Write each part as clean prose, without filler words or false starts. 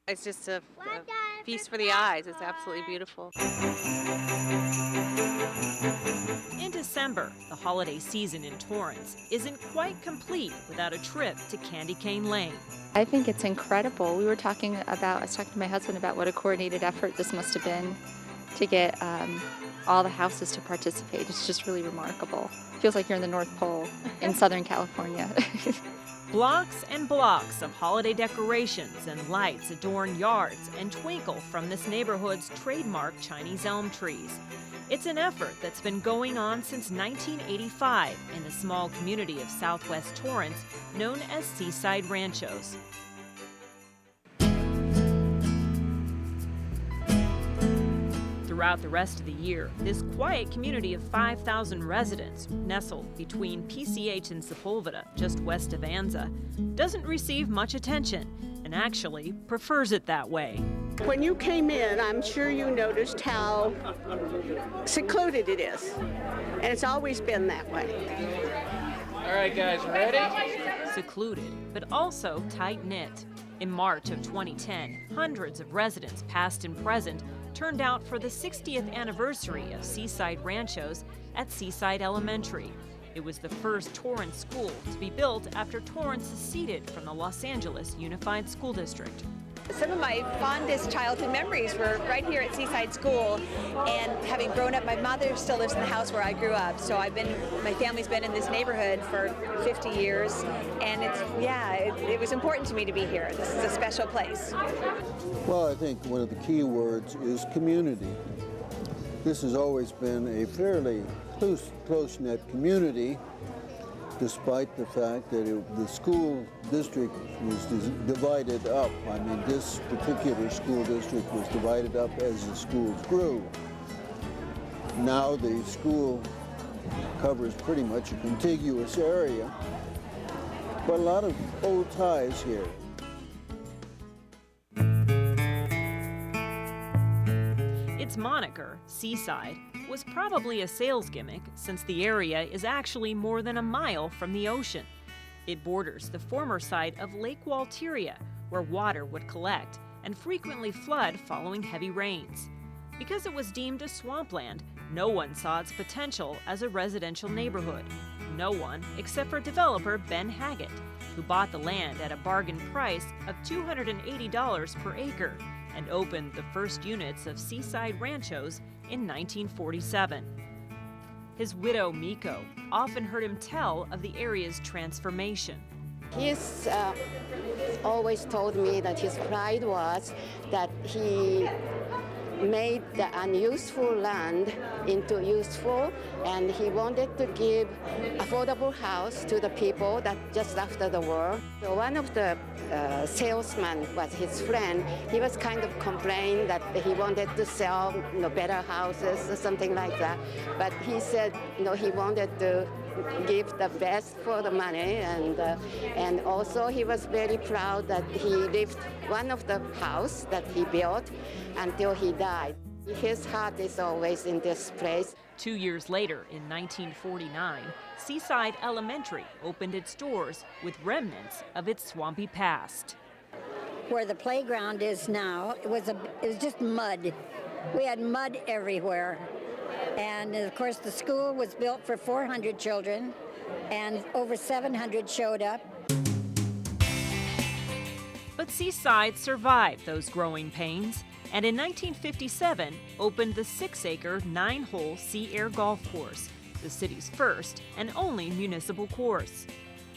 It's just a feast for the eyes. It's absolutely beautiful. In December, the holiday season in Torrance isn't quite complete without a trip to Candy Cane Lane. I think it's incredible. I was talking to my husband about what a coordinated effort this must have been to get all the houses to participate. It's just really remarkable. Feels like you're in the North Pole in Southern California. Blocks and blocks of holiday decorations and lights adorn yards and twinkle from this neighborhood's trademark Chinese elm trees. It's an effort that's been going on since 1985 in the small community of Southwest Torrance known as Seaside Ranchos. Throughout the rest of the year, this quiet community of 5,000 residents, nestled between PCH and Sepulveda, just west of Anza, doesn't receive much attention and actually prefers it that way. When you came in, I'm sure you noticed how secluded it is, and it's always been that way. All right, guys, ready? Secluded, but also tight-knit. In March of 2010, hundreds of residents, past and present, turned out for the 60th anniversary of Seaside Ranchos at Seaside Elementary. It was the first Torrance school to be built after Torrance seceded from the Los Angeles Unified School District. Some of my fondest childhood memories were right here at Seaside School, and having grown up, my mother still lives in the house where I grew up, so my family's been in this neighborhood for 50 years, and it was important to me to be here. This is a special place. Well, I think one of the key words is community. This has always been a fairly close-knit community, despite the fact that the school district was divided up. I mean, this particular school district was divided up as the schools grew. Now the school covers pretty much a contiguous area, but a lot of old ties here. Its moniker, Seaside, was probably a sales gimmick since the area is actually more than a mile from the ocean. It borders the former site of Lake Walteria, where water would collect and frequently flood following heavy rains. Because it was deemed a swampland, no one saw its potential as a residential neighborhood. No one except for developer Ben Haggett, who bought the land at a bargain price of $280 per acre and opened the first units of Seaside Ranchos in 1947. His widow, Miko, often heard him tell of the area's transformation. He's always told me that his pride was that he made the unuseful land into useful, and he wanted to give affordable house to the people that just after the war. So one of the salesmen was his friend. He was kind of complaining that he wanted to sell better houses or something like that, but he said he wanted to give the best for the money, and also he was very proud that he lived one of the house that he built until he died. His heart is always in this place. 2 years later, in 1949, Seaside Elementary opened its doors with remnants of its swampy past. Where the playground is now, it was just mud. We had mud everywhere. And of course the school was built for 400 children, and over 700 showed up. But Seaside survived those growing pains, and in 1957 opened the 6-acre, 9-hole Sea Air Golf Course, the city's first and only municipal course.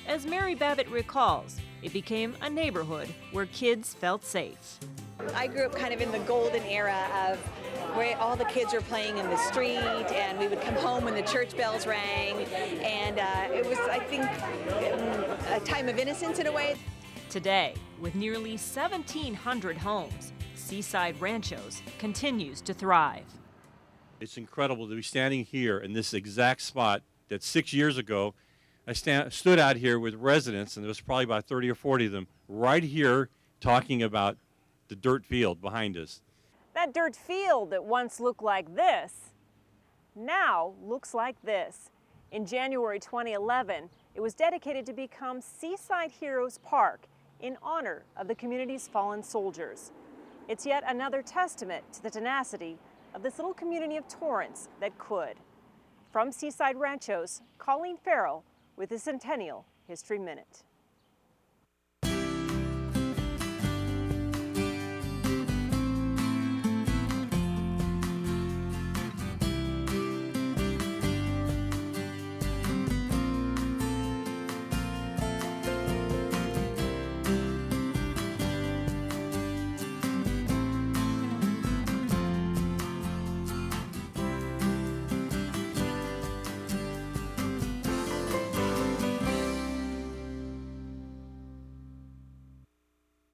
As Mary Babbitt recalls, it became a neighborhood where kids felt safe. I grew up kind of in the golden era of where all the kids were playing in the street, and we would come home when the church bells rang, and it was, I think, a time of innocence in a way. Today, with nearly 1,700 homes, Seaside Ranchos continues to thrive. It's incredible to be standing here in this exact spot that 6 years ago I stood out here with residents, and there was probably about 30 or 40 of them right here talking about the dirt field behind us. That dirt field that once looked like this now looks like this. In January 2011, it was dedicated to become Seaside Heroes Park in honor of the community's fallen soldiers. It's yet another testament to the tenacity of this little community of Torrance that could. From Seaside Ranchos, Colleen Farrell with the Centennial History Minute.